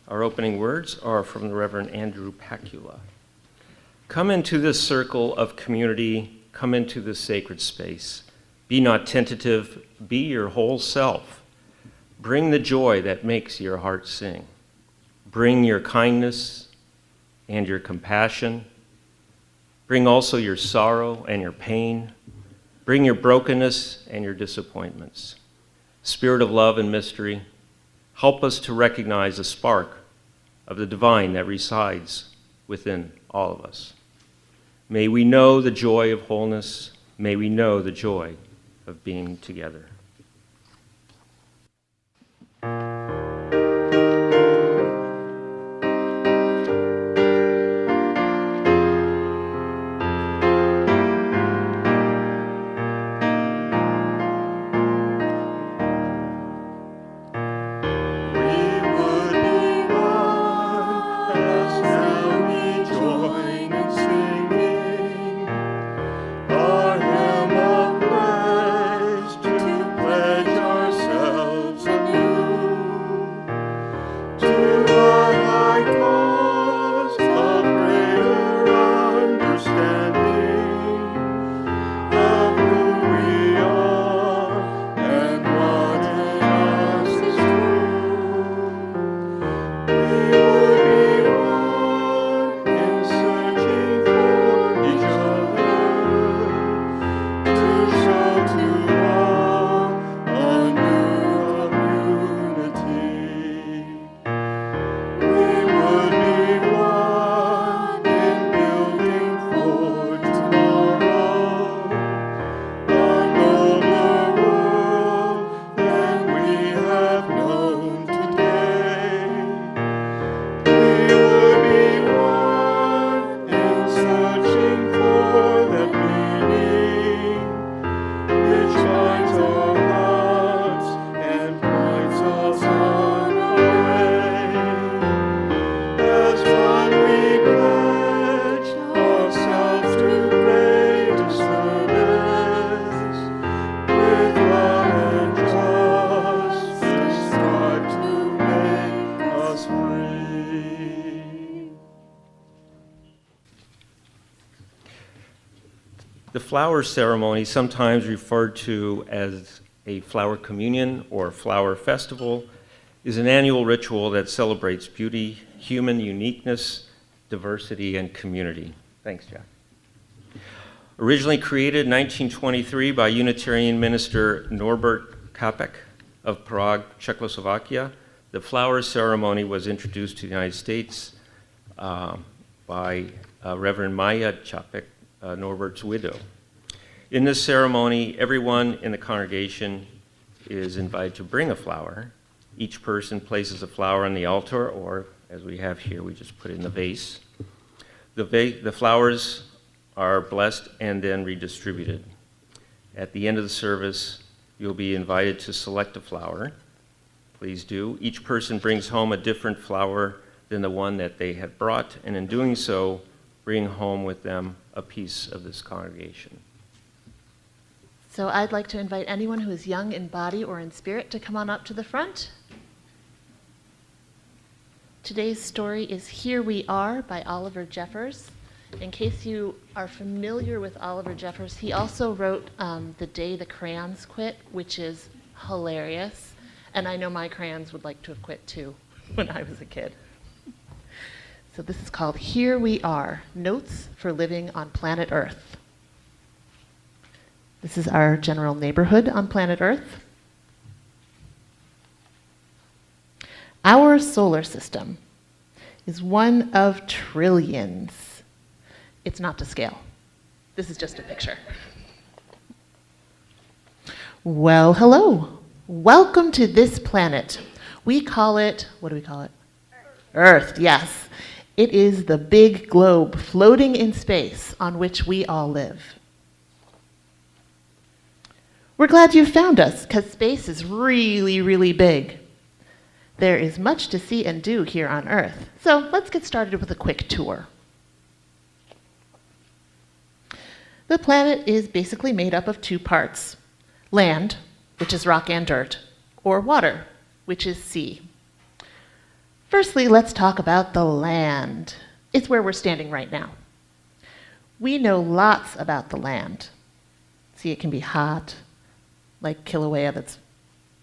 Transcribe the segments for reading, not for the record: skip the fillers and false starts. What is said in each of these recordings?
Our opening words are from the Reverend Andrew Pacula. Come into this circle of community, come into this sacred space. Be not tentative, be your whole self. Bring the joy that makes your heart sing. Bring your kindness and your compassion. Bring also your sorrow and your pain. Bring your brokenness and your disappointments. Spirit of love and mystery, help us to recognize the spark of the divine that resides within all of us. May we know the joy of wholeness. May we know the joy of being together. The flower ceremony, sometimes referred to as a flower communion or flower festival, is an annual ritual that celebrates beauty, human uniqueness, diversity, and community. Thanks, Jack. Originally created in 1923 by Unitarian minister Norbert Kapek of Prague, Czechoslovakia, the flower ceremony was introduced to the United States by Reverend Maya Čapek, Norbert's widow. In this ceremony, everyone in the congregation is invited to bring a flower. Each person places a flower on the altar, or as we have here, we just put it in the vase. The flowers are blessed and then redistributed. At the end of the service, you'll be invited to select a flower. Please do. Each person brings home a different flower than the one that they had brought, and in doing so, bring home with them a piece of this congregation. So I'd like to invite anyone who is young in body or in spirit to come on up to the front. Today's story is Here We Are by Oliver Jeffers. In case you are familiar with Oliver Jeffers, he also wrote The Day the Crayons Quit, which is hilarious. And I know my crayons would like to have quit too when I was a kid. So this is called Here We Are, Notes for Living on Planet Earth. This is our general neighborhood on planet Earth. Our solar system is one of trillions. It's not to scale. This is just a picture. Well, hello. Welcome to this planet. We call it, what do we call it? Earth, yes. It is the big globe floating in space on which we all live. We're glad you found us, because space is really, really big. There is much to see and do here on Earth, so let's get started with a quick tour. The planet is basically made up of two parts: land, which is rock and dirt, or water, which is sea. Firstly, let's talk about the land. It's where we're standing right now. We know lots about the land. See, it can be hot, like Kilauea that's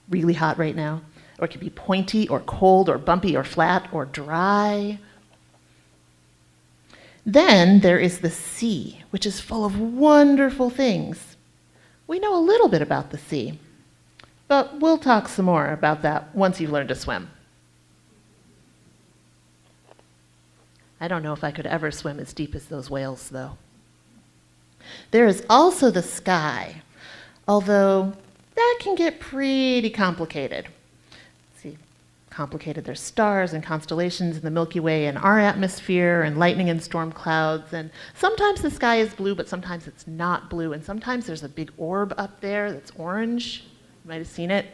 really hot right now, or it can be pointy or cold or bumpy or flat or dry. Then there is the sea, which is full of wonderful things. We know a little bit about the sea, but we'll talk some more about that once you've learned to swim. I don't know if I could ever swim as deep as those whales, though. There is also the sky, although that can get pretty complicated. See, complicated, there's stars and constellations in the Milky Way and our atmosphere and lightning and storm clouds, and sometimes the sky is blue, but sometimes it's not blue, and sometimes there's a big orb up there that's orange. You might have seen it.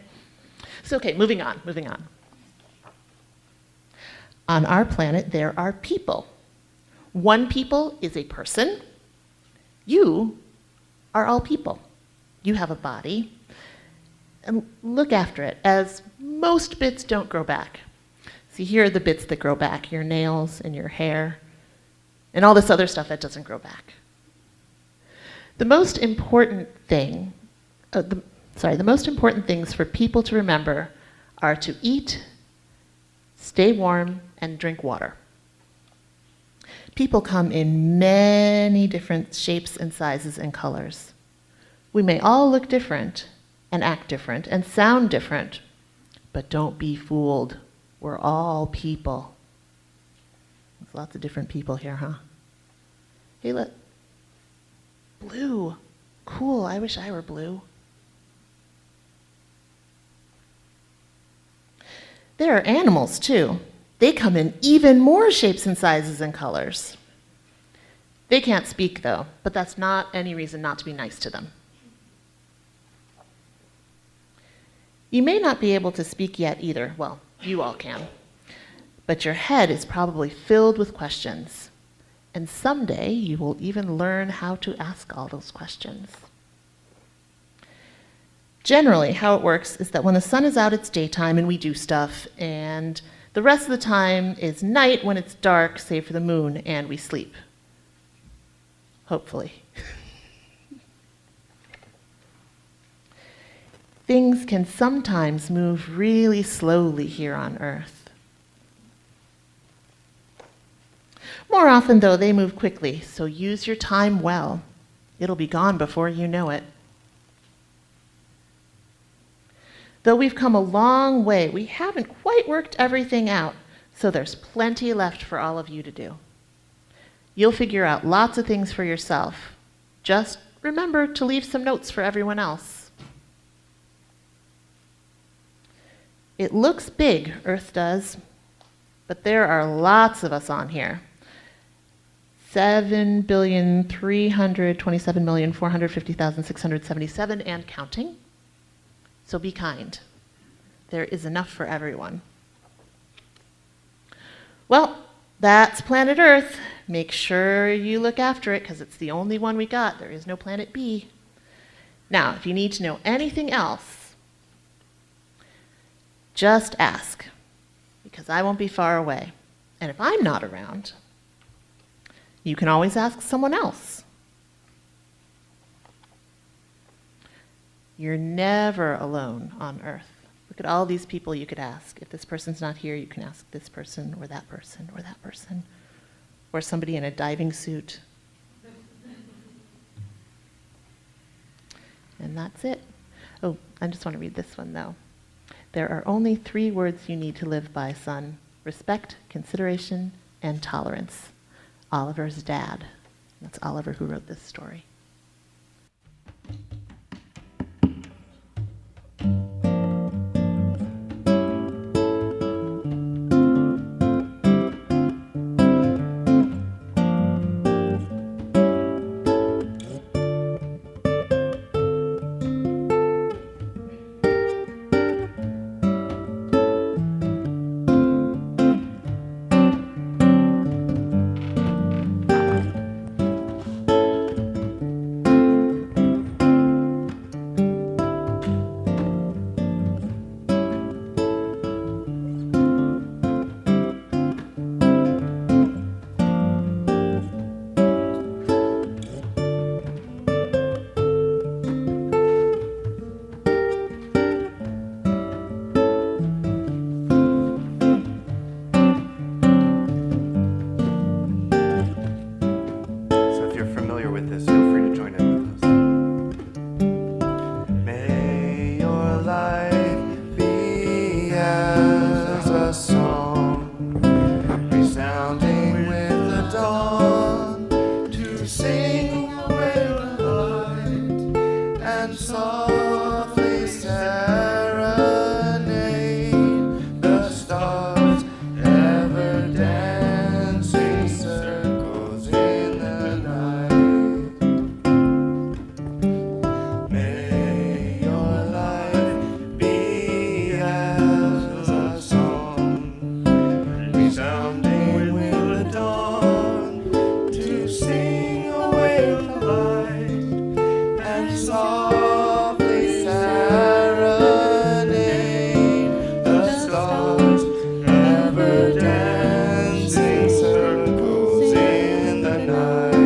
So, okay, moving on. On our planet, there are people. One people is a person. You are all people. You have a body. And look after it, as most bits don't grow back. See, here are the bits that grow back, your nails and your hair, and all this other stuff that doesn't grow back. The most important things for people to remember are to eat, stay warm, and drink water. People come in many different shapes and sizes and colors. We may all look different and act different and sound different, but don't be fooled. We're all people. There's lots of different people here, huh? Hey, look. Blue. Cool, I wish I were blue. There are animals, too. They come in even more shapes and sizes and colors. They can't speak, though, but that's not any reason not to be nice to them. You may not be able to speak yet either. Well, you all can. But your head is probably filled with questions. And someday you will even learn how to ask all those questions. Generally, how it works is that when the sun is out, it's daytime and we do stuff, and the rest of the time is night when it's dark, save for the moon, and we sleep. Hopefully. Things can sometimes move really slowly here on Earth. More often, though, they move quickly, so use your time well. It'll be gone before you know it. Though we've come a long way, we haven't quite worked everything out, so there's plenty left for all of you to do. You'll figure out lots of things for yourself. Just remember to leave some notes for everyone else. It looks big, Earth does, but there are lots of us on here. 7,327,450,677 and counting. So be kind. There is enough for everyone. Well, that's planet Earth. Make sure you look after it because it's the only one we got. There is no planet B. Now, if you need to know anything else, just ask, because I won't be far away. And if I'm not around, you can always ask someone else. You're never alone on Earth. Look at all these people you could ask. If this person's not here, you can ask this person or that person or that person, or somebody in a diving suit. And that's it. Oh, I just want to read this one, though. There are only 3 words you need to live by, son. Respect, consideration, and tolerance. Oliver's dad. That's Oliver who wrote this story. awake the light and softly serenade the stars, ever dancing circles in the night.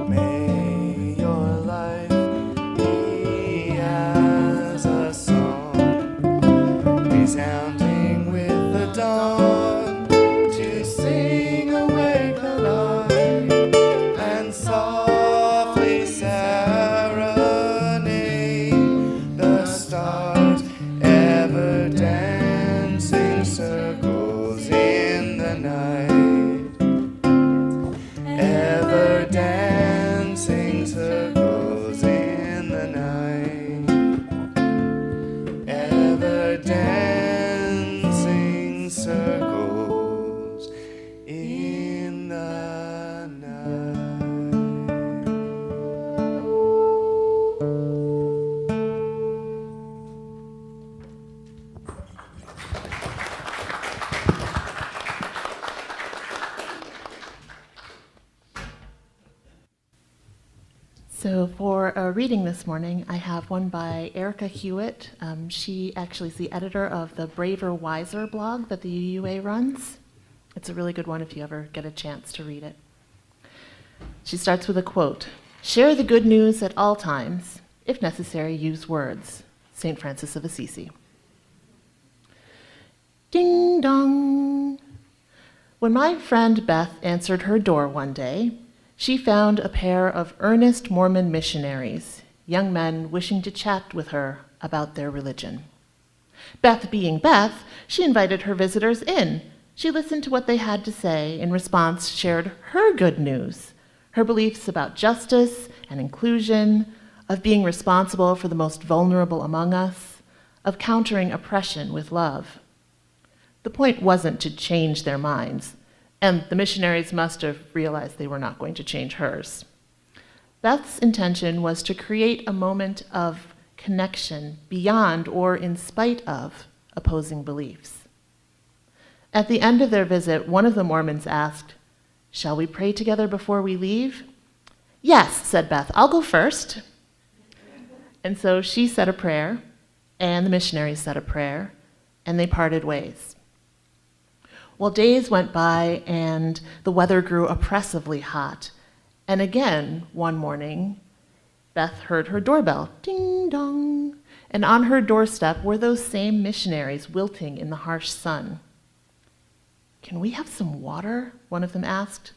May your life be as a song, resounding with the dawn, to sing awake the light and softly serenade the stars, ever dancing circles in the night. Ever dancing circles in the night. Ever dancing circles in the night. So for a reading this morning, I have one by Erica Hewitt. She actually is the editor of the Braver Wiser blog that the UUA runs. It's a really good one if you ever get a chance to read it. She starts with a quote: "Share the good news at all times. If necessary, use words." St. Francis of Assisi. Ding dong. When my friend Beth answered her door one day, she found a pair of earnest Mormon missionaries, young men wishing to chat with her about their religion. Beth being Beth, she invited her visitors in. She listened to what they had to say. In response, shared her good news, her beliefs about justice and inclusion, of being responsible for the most vulnerable among us, of countering oppression with love. The point wasn't to change their minds, and the missionaries must have realized they were not going to change hers. Beth's intention was to create a moment of connection beyond or in spite of opposing beliefs. At the end of their visit, one of the Mormons asked, "Shall we pray together before we leave?" "Yes," said Beth, "I'll go first." And so she said a prayer, and the missionaries said a prayer, and they parted ways. Well, days went by, and the weather grew oppressively hot. And again, one morning, Beth heard her doorbell, ding dong, and on her doorstep were those same missionaries wilting in the harsh sun. "Can we have some water?" one of them asked.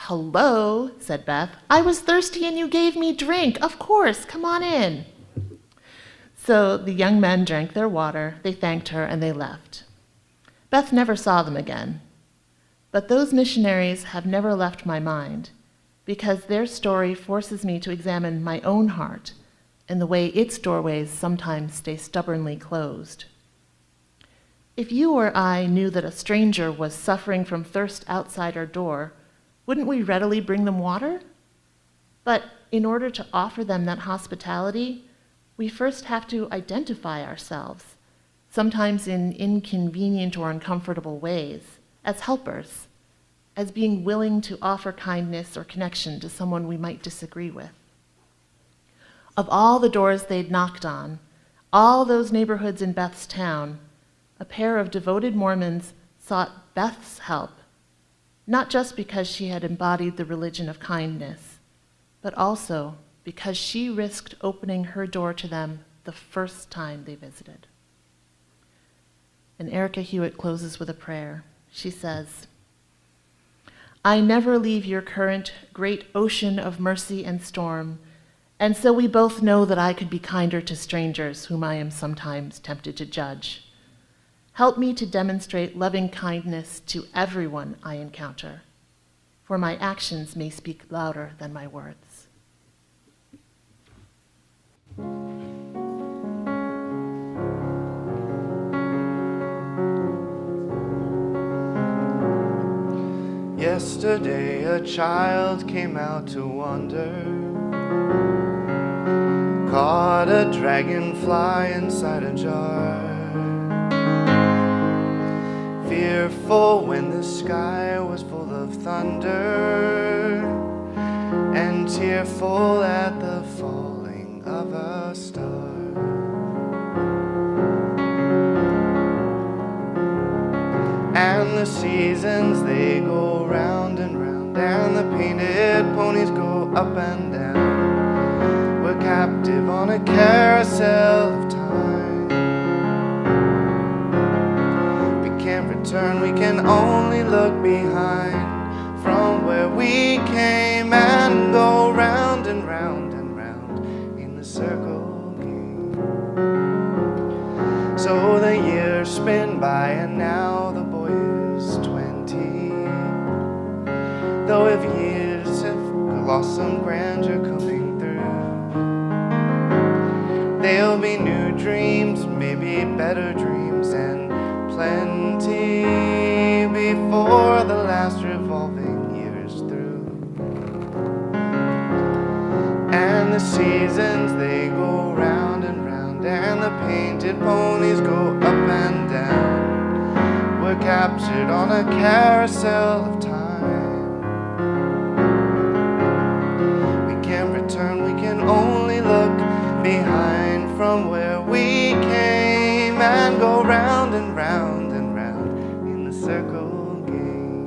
"Hello," said Beth. "I was thirsty and you gave me drink. Of course, come on in." So the young men drank their water, they thanked her, and they left. Beth never saw them again. But those missionaries have never left my mind, because their story forces me to examine my own heart and the way its doorways sometimes stay stubbornly closed. If you or I knew that a stranger was suffering from thirst outside our door, wouldn't we readily bring them water? But in order to offer them that hospitality, we first have to identify ourselves, sometimes in inconvenient or uncomfortable ways, as helpers, as being willing to offer kindness or connection to someone we might disagree with. Of all the doors they'd knocked on, all those neighborhoods in Beth's town, a pair of devoted Mormons sought Beth's help, not just because she had embodied the religion of kindness, but also because she risked opening her door to them the first time they visited. And Erica Hewitt closes with a prayer. She says, "I never leave your current great ocean of mercy and storm, and so we both know that I could be kinder to strangers whom I am sometimes tempted to judge. Help me to demonstrate loving kindness to everyone I encounter, for my actions may speak louder than my words." Yesterday a child came out to wander, caught a dragonfly inside a jar. Fearful when the sky was full of thunder, and tearful at the falling of a star. And the seasons, they go round and round, and the painted ponies go up and down. We're captive on a carousel of time. We can't return, we can only look behind from where we came, and go round and round and round in the circle game. So the years spin by, and now the boy is 20. Though if years have lost some grandeur coming through, there'll be new dreams, maybe better dreams, and plenty before the last revolving year is through. And the seasons, they go round and round, and the painted ponies go up and down. We're captured on a carousel of time. We can't return, we can only look behind from where we came, and go round and round and round in the circle game.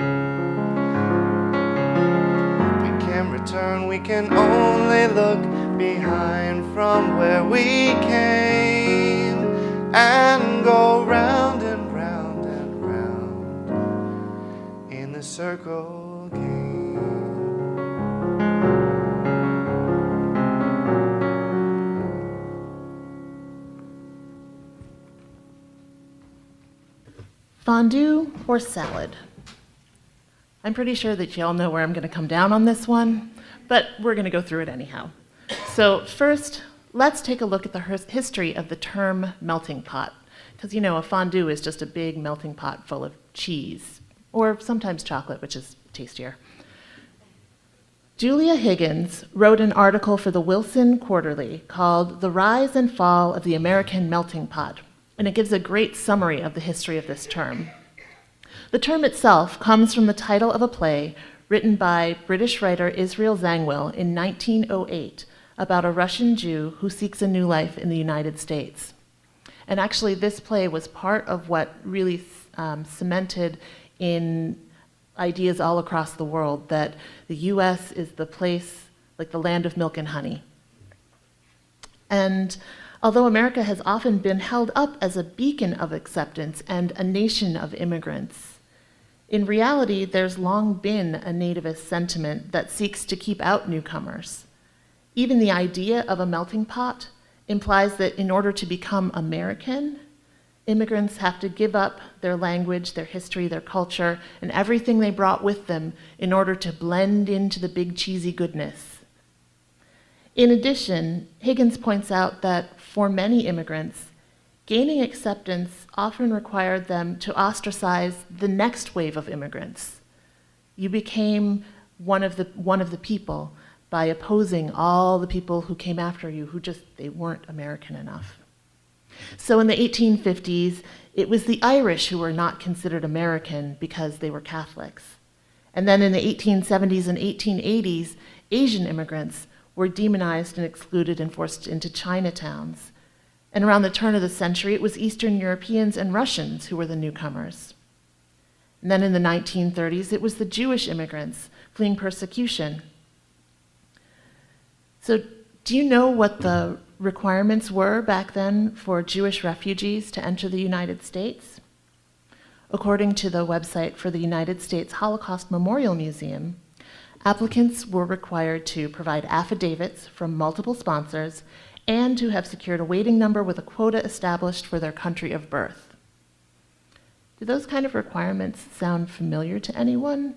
We can't return, we can only look behind from where we came, and go round and round and round in the circle game. Fondue or salad? I'm pretty sure that you all know where I'm going to come down on this one, but we're going to go through it anyhow. So first, let's take a look at the history of the term melting pot, because you know a fondue is just a big melting pot full of cheese, or sometimes chocolate, which is tastier. Julia Higgins wrote an article for the Wilson Quarterly called "The Rise and Fall of the American Melting Pot," and it gives a great summary of the history of this term. The term itself comes from the title of a play written by British writer Israel Zangwill in 1908 about a Russian Jew who seeks a new life in the United States. And actually, this play was part of what really cemented in ideas all across the world that the US is the place, like the land of milk and honey. And although America has often been held up as a beacon of acceptance and a nation of immigrants, In reality, there's long been a nativist sentiment that seeks to keep out newcomers. Even the idea of a melting pot implies that in order to become American, immigrants have to give up their language, their history, their culture, and everything they brought with them in order to blend into the big cheesy goodness. In addition, Higgins points out that for many immigrants, gaining acceptance often required them to ostracize the next wave of immigrants. You became one of the people by opposing all the people who came after you, they weren't American enough. So in the 1850s, it was the Irish who were not considered American because they were Catholics. And then in the 1870s and 1880s, Asian immigrants were demonized and excluded and forced into Chinatowns. And around the turn of the century, it was Eastern Europeans and Russians who were the newcomers. And then in the 1930s, it was the Jewish immigrants fleeing persecution. So do you know what the requirements were back then for Jewish refugees to enter the United States? According to the website for the United States Holocaust Memorial Museum, applicants were required to provide affidavits from multiple sponsors and to have secured a waiting number with a quota established for their country of birth. Do those kind of requirements sound familiar to anyone?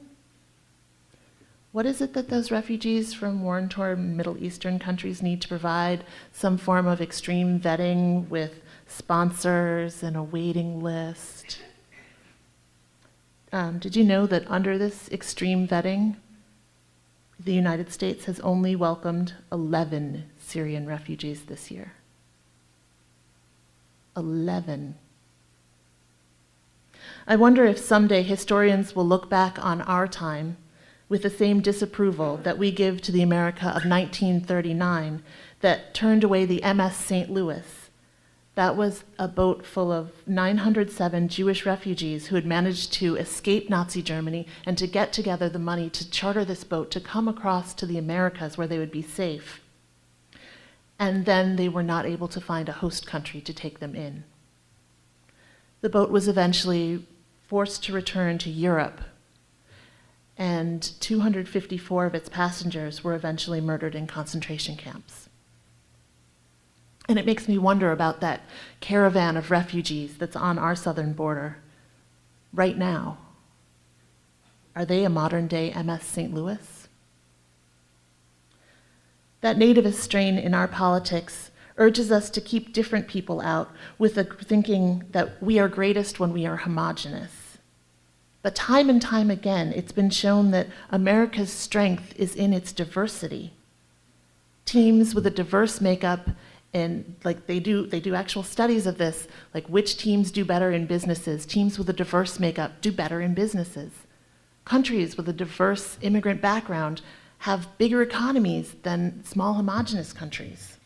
What is it that those refugees from war-torn Middle Eastern countries need to provide? Some form of extreme vetting with sponsors and a waiting list? Did you know that under this extreme vetting, the United States has only welcomed 11 Syrian refugees this year? 11. I wonder if someday historians will look back on our time with the same disapproval that we give to the America of 1939 that turned away the MS St. Louis. That was a boat full of 907 Jewish refugees who had managed to escape Nazi Germany and to get together the money to charter this boat to come across to the Americas where they would be safe. And then they were not able to find a host country to take them in. The boat was eventually forced to return to Europe, and 254 of its passengers were eventually murdered in concentration camps. And it makes me wonder about that caravan of refugees that's on our southern border right now. Are they a modern-day MS St. Louis? That nativist strain in our politics urges us to keep different people out with the thinking that we are greatest when we are homogeneous. But time and time again, it's been shown that America's strength is in its diversity. Teams with a diverse makeup, and they do actual studies of this, like which teams do better in businesses. Teams with a diverse makeup do better in businesses. Countries with a diverse immigrant background have bigger economies than small homogeneous countries.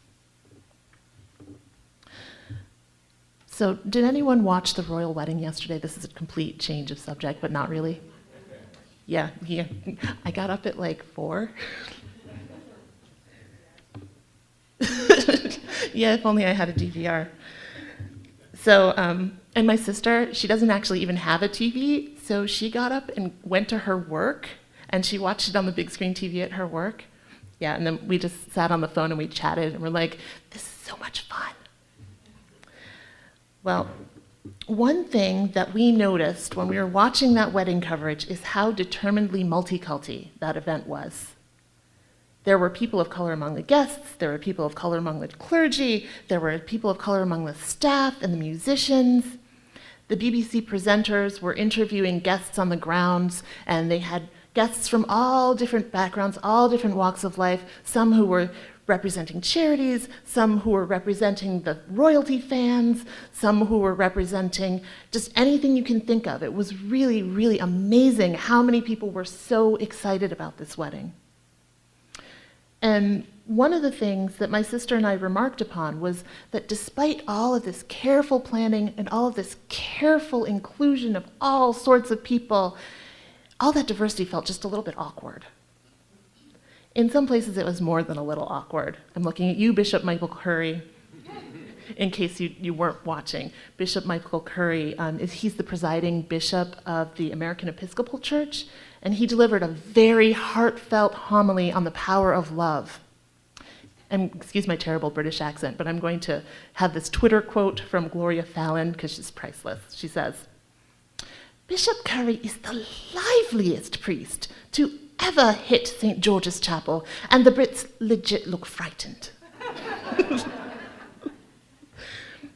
So did anyone watch the royal wedding yesterday? This is a complete change of subject, but not really. Yeah. I got up at like 4. Yeah, if only I had a DVR. So, and my sister, she doesn't actually even have a TV, so she got up and went to her work, and she watched it on the big screen TV at her work. Yeah, and then we just sat on the phone and we chatted, and we're like, this is so much fun. Well, one thing that we noticed when we were watching that wedding coverage is how determinedly multiculti that event was. There were people of color among the guests, there were people of color among the clergy, there were people of color among the staff and the musicians. The BBC presenters were interviewing guests on the grounds, and they had guests from all different backgrounds, all different walks of life, some who were representing charities, some who were representing the royalty fans, some who were representing just anything you can think of. It was really, really amazing how many people were so excited about this wedding. And one of the things that my sister and I remarked upon was that despite all of this careful planning and all of this careful inclusion of all sorts of people, all that diversity felt just a little bit awkward. In some places, it was more than a little awkward. I'm looking at you, Bishop Michael Curry. in case you weren't watching. Bishop Michael Curry, he's the presiding bishop of the American Episcopal Church, and he delivered a very heartfelt homily on the power of love. And excuse my terrible British accent, but I'm going to have this Twitter quote from Gloria Fallon because she's priceless. She says, "Bishop Curry is the liveliest priest to ever hit St. George's Chapel, and the Brits legit look frightened."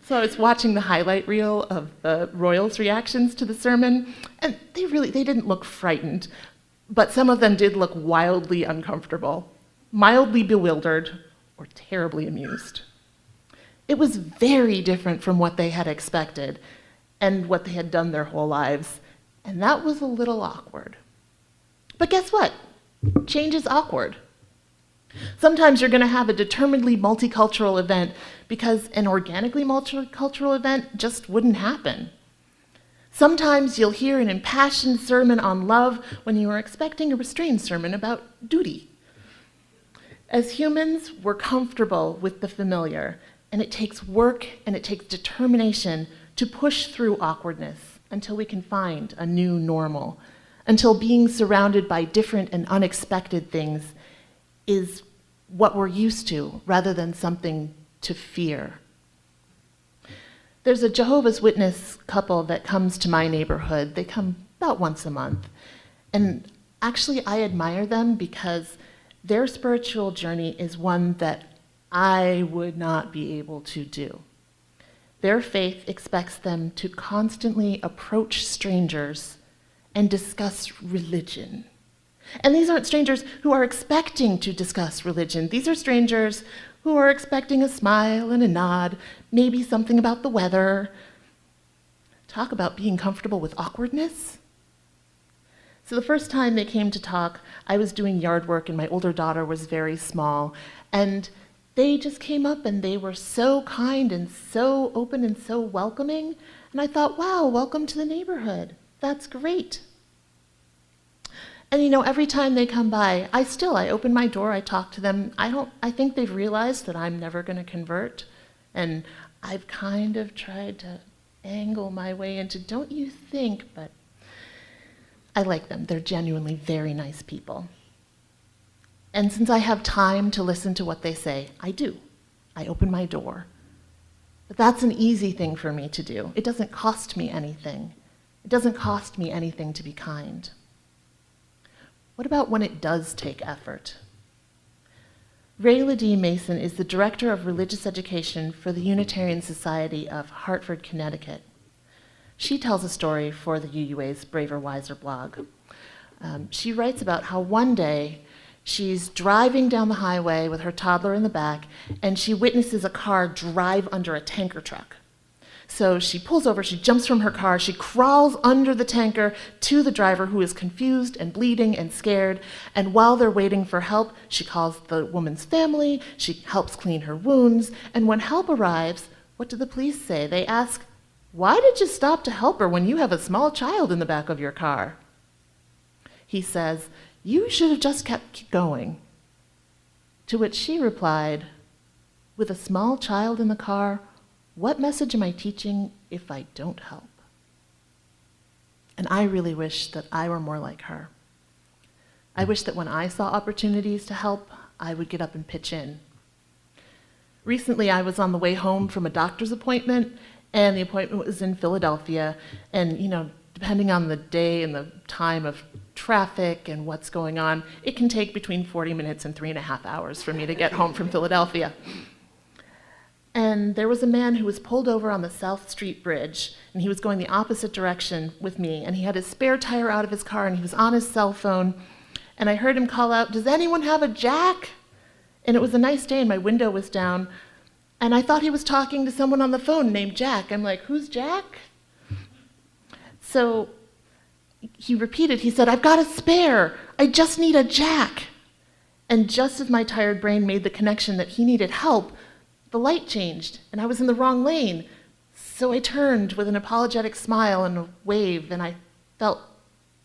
So I was watching the highlight reel of the royals' reactions to the sermon, and they didn't look frightened, but some of them did look wildly uncomfortable, mildly bewildered, or terribly amused. It was very different from what they had expected and what they had done their whole lives, and that was a little awkward. But guess what? Change is awkward. Sometimes you're going to have a determinedly multicultural event because an organically multicultural event just wouldn't happen. Sometimes you'll hear an impassioned sermon on love when you are expecting a restrained sermon about duty. As humans, we're comfortable with the familiar, and it takes work and it takes determination to push through awkwardness until we can find a new normal, until being surrounded by different and unexpected things is what we're used to rather than something to fear. There's a Jehovah's Witness couple that comes to my neighborhood. They come about once a month. And actually, I admire them because their spiritual journey is one that I would not be able to do. Their faith expects them to constantly approach strangers and discuss religion. And these aren't strangers who are expecting to discuss religion. These are strangers who are expecting a smile and a nod, maybe something about the weather. Talk about being comfortable with awkwardness. So the first time they came to talk, I was doing yard work and my older daughter was very small. And they just came up and they were so kind and so open and so welcoming. And I thought, wow, welcome to the neighborhood. That's great. And every time they come by, I open my door, I talk to them. I think they've realized that I'm never going to convert. And I've kind of tried to angle my way into, don't you think, but I like them. They're genuinely very nice people. And since I have time to listen to what they say, I do. I open my door. But that's an easy thing for me to do. It doesn't cost me anything. It doesn't cost me anything to be kind. What about when it does take effort? Rayla D. Mason is the Director of Religious Education for the Unitarian Society of Hartford, Connecticut. She tells a story for the UUA's Braver Wiser blog. She writes about how one day she's driving down the highway with her toddler in the back, and she witnesses a car drive under a tanker truck. So she pulls over, she jumps from her car, she crawls under the tanker to the driver who is confused and bleeding and scared, and while they're waiting for help, she calls the woman's family, she helps clean her wounds, and when help arrives, what do the police say? They ask, "Why did you stop to help her when you have a small child in the back of your car?" He says, "You should have just kept going." To which she replied, "With a small child in the car, what message am I teaching if I don't help?" And I really wish that I were more like her. I wish that when I saw opportunities to help, I would get up and pitch in. Recently, I was on the way home from a doctor's appointment, and the appointment was in Philadelphia. And, depending on the day and the time of traffic and what's going on, it can take between 40 minutes and 3.5 hours for me to get home from Philadelphia. And there was a man who was pulled over on the South Street Bridge, and he was going the opposite direction with me, and he had his spare tire out of his car, and he was on his cell phone, and I heard him call out, "Does anyone have a jack?" And it was a nice day, and my window was down, and I thought he was talking to someone on the phone named Jack. I'm like, "Who's Jack?" So he repeated, he said, "I've got a spare. I just need a jack." And just as my tired brain made the connection that he needed help, the light changed, and I was in the wrong lane. So I turned with an apologetic smile and a wave, and I felt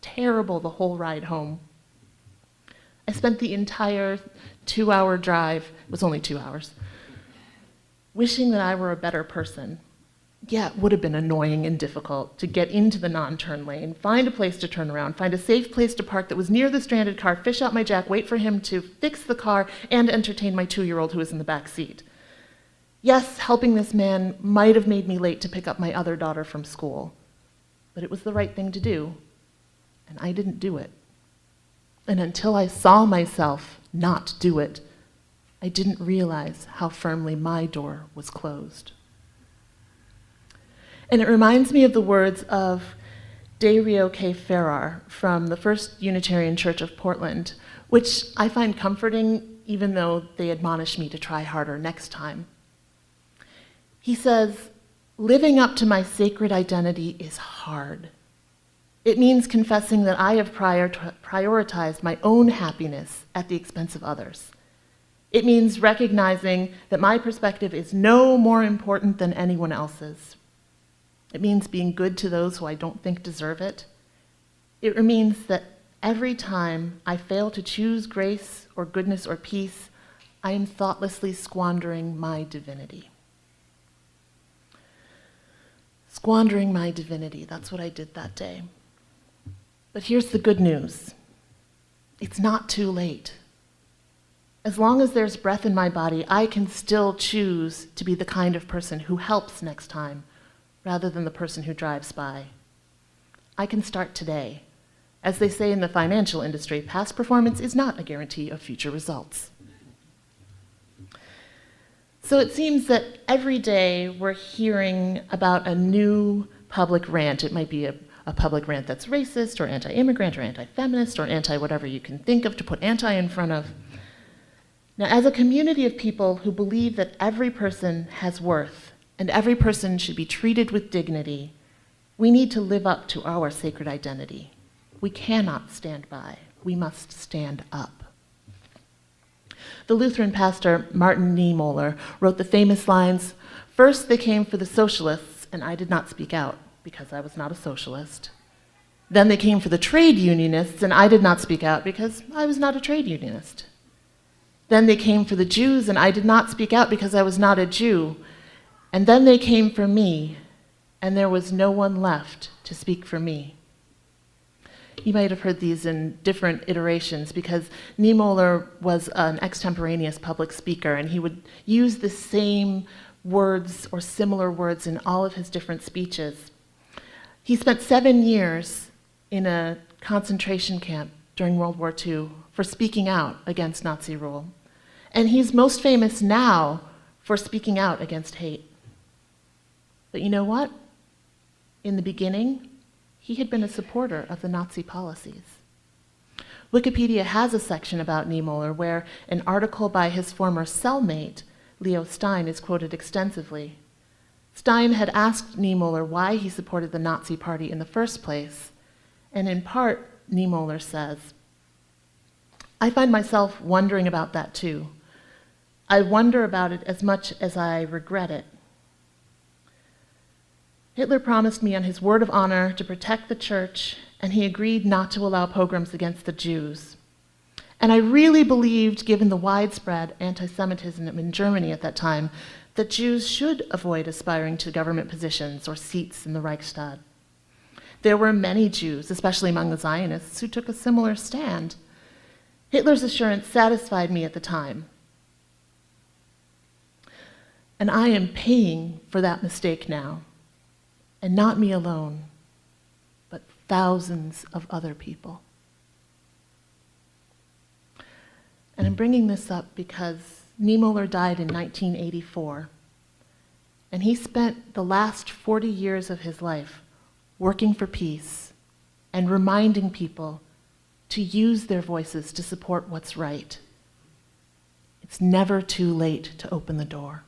terrible the whole ride home. I spent the entire 2-hour drive, it was only 2 hours, wishing that I were a better person. Yeah, it would have been annoying and difficult to get into the non-turn lane, find a place to turn around, find a safe place to park that was near the stranded car, fish out my jack, wait for him to fix the car, and entertain my 2-year-old who was in the back seat. Yes, helping this man might have made me late to pick up my other daughter from school, but it was the right thing to do, and I didn't do it. And until I saw myself not do it, I didn't realize how firmly my door was closed. And it reminds me of the words of De Rio K. Ferrar from the First Unitarian Church of Portland, which I find comforting even though they admonish me to try harder next time. He says, "Living up to my sacred identity is hard. It means confessing that I have prioritized my own happiness at the expense of others. It means recognizing that my perspective is no more important than anyone else's. It means being good to those who I don't think deserve it. It means that every time I fail to choose grace or goodness or peace, I am thoughtlessly squandering my divinity." Squandering my divinity, that's what I did that day. But here's the good news. It's not too late. As long as there's breath in my body, I can still choose to be the kind of person who helps next time, rather than the person who drives by. I can start today. As they say in the financial industry, past performance is not a guarantee of future results. So it seems that every day we're hearing about a new public rant. It might be a public rant that's racist or anti-immigrant or anti-feminist or anti-whatever you can think of to put anti in front of. Now, as a community of people who believe that every person has worth and every person should be treated with dignity, we need to live up to our sacred identity. We cannot stand by. We must stand up. The Lutheran pastor Martin Niemöller wrote the famous lines, "First they came for the socialists, and I did not speak out because I was not a socialist. Then they came for the trade unionists, and I did not speak out because I was not a trade unionist. Then they came for the Jews, and I did not speak out because I was not a Jew. And then they came for me, and there was no one left to speak for me." You might have heard these in different iterations because Niemöller was an extemporaneous public speaker, and he would use the same words or similar words in all of his different speeches. He spent 7 years in a concentration camp during World War II for speaking out against Nazi rule. And he's most famous now for speaking out against hate. But you know what? In the beginning, he had been a supporter of the Nazi policies. Wikipedia has a section about Niemöller where an article by his former cellmate, Leo Stein, is quoted extensively. Stein had asked Niemöller why he supported the Nazi Party in the first place, and in part, Niemöller says, "I find myself wondering about that too. I wonder about it as much as I regret it. Hitler promised me on his word of honor to protect the church, and he agreed not to allow pogroms against the Jews. And I really believed, given the widespread anti-Semitism in Germany at that time, that Jews should avoid aspiring to government positions or seats in the Reichstag. There were many Jews, especially among the Zionists, who took a similar stand. Hitler's assurance satisfied me at the time. And I am paying for that mistake now. And not me alone, but thousands of other people." And I'm bringing this up because Niemöller died in 1984, and he spent the last 40 years of his life working for peace and reminding people to use their voices to support what's right. It's never too late to open the door.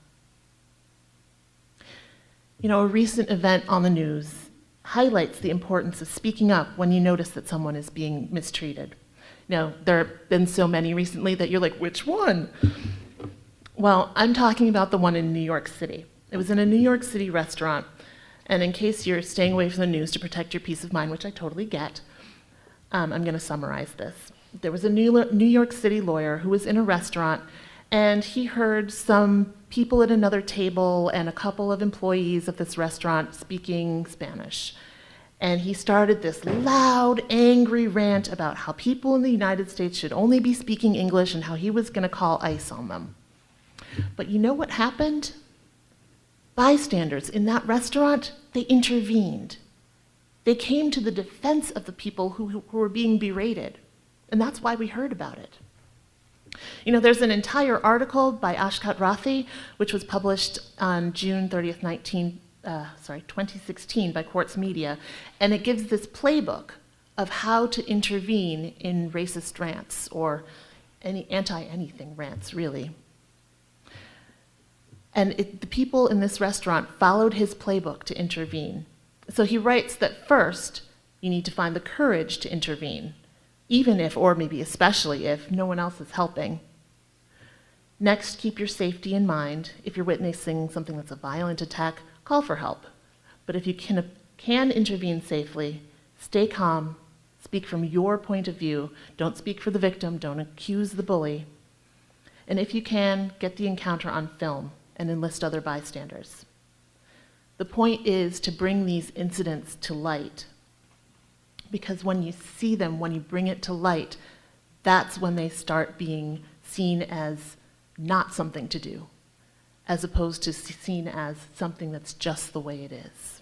You know, a recent event on the news highlights the importance of speaking up when you notice that someone is being mistreated. Now, there have been so many recently that you're like, which one? Well, I'm talking about the one in New York City. It was in a New York City restaurant, and in case you're staying away from the news to protect your peace of mind, which I totally get, I'm going to summarize this. There was a New York City lawyer who was in a restaurant, And he heard some people at another table and a couple of employees of this restaurant speaking Spanish. And he started this loud, angry rant about how people in the United States should only be speaking English and how he was going to call ICE on them. But you know what happened? Bystanders in that restaurant, they intervened. They came to the defense of the people who were being berated. And that's why we heard about it. You know, there's an entire article by Ashkat Rathi, which was published on June 30th, 2016 by Quartz Media, and it gives this playbook of how to intervene in racist rants, or any anti-anything rants, really. And the people in this restaurant followed his playbook to intervene. So he writes that first, you need to find the courage to intervene, even if, or maybe especially if, no one else is helping. Next, keep your safety in mind. If you're witnessing something that's a violent attack, call for help. But if you can intervene safely, stay calm, speak from your point of view, don't speak for the victim, don't accuse the bully. And if you can, get the encounter on film and enlist other bystanders. The point is to bring these incidents to light, because when you see them, when you bring it to light, that's when they start being seen as not something to do, as opposed to seen as something that's just the way it is.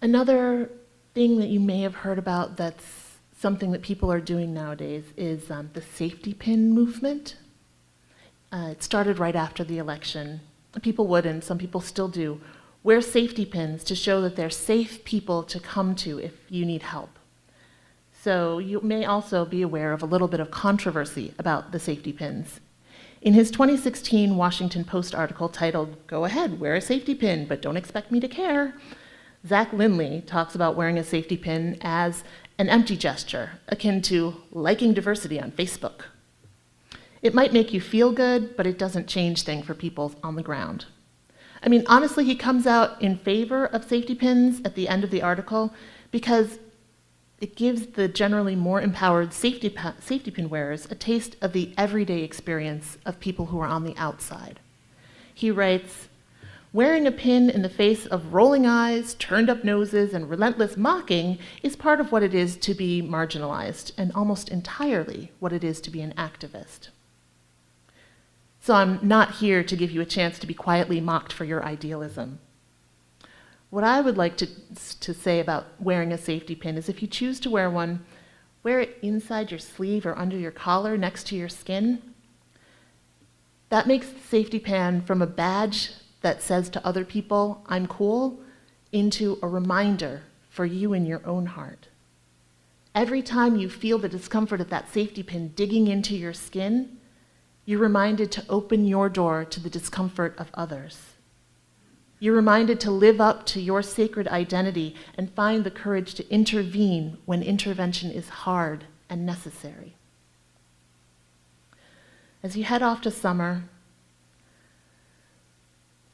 Another thing that you may have heard about that's something that people are doing nowadays is the safety pin movement. It started right after the election. People would, and some people still do, wear safety pins to show that they're safe people to come to if you need help. So you may also be aware of a little bit of controversy about the safety pins. In his 2016 Washington Post article titled, "Go ahead, wear a safety pin, but don't expect me to care," Zach Lindley talks about wearing a safety pin as an empty gesture, akin to liking diversity on Facebook. It might make you feel good, but it doesn't change things for people on the ground. I mean, honestly, he comes out in favor of safety pins at the end of the article because it gives the generally more empowered safety pin wearers a taste of the everyday experience of people who are on the outside. He writes, "Wearing a pin in the face of rolling eyes, turned up noses, and relentless mocking is part of what it is to be marginalized, and almost entirely what it is to be an activist." So I'm not here to give you a chance to be quietly mocked for your idealism. What I would like to say about wearing a safety pin is if you choose to wear one, wear it inside your sleeve or under your collar next to your skin. That makes the safety pin from a badge that says to other people, "I'm cool," into a reminder for you in your own heart. Every time you feel the discomfort of that safety pin digging into your skin, you're reminded to open your door to the discomfort of others. You're reminded to live up to your sacred identity and find the courage to intervene when intervention is hard and necessary. As you head off to summer,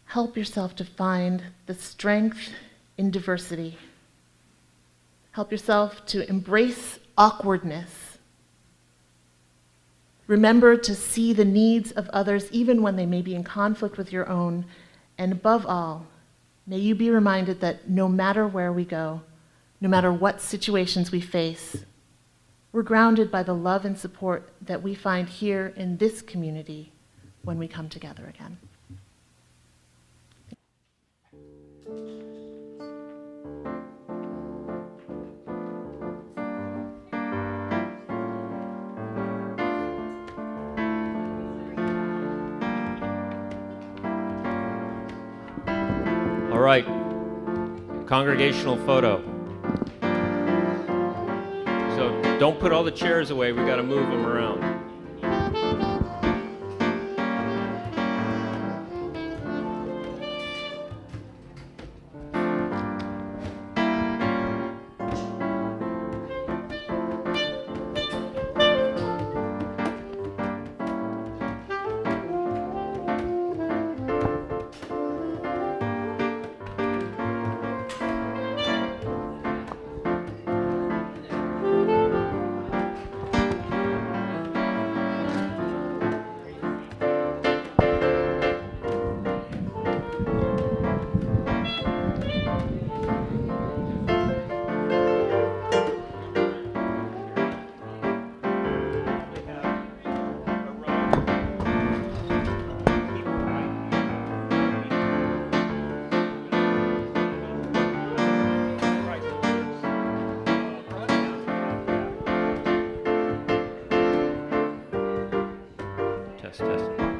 help yourself to find the strength in diversity. Help yourself to embrace awkwardness. Remember to see the needs of others even when they may be in conflict with your own. And above all, may you be reminded that no matter where we go, no matter what situations we face, we're grounded by the love and support that we find here in this community when we come together again. All right, congregational photo. So don't put all the chairs away, we got to move them around. Test.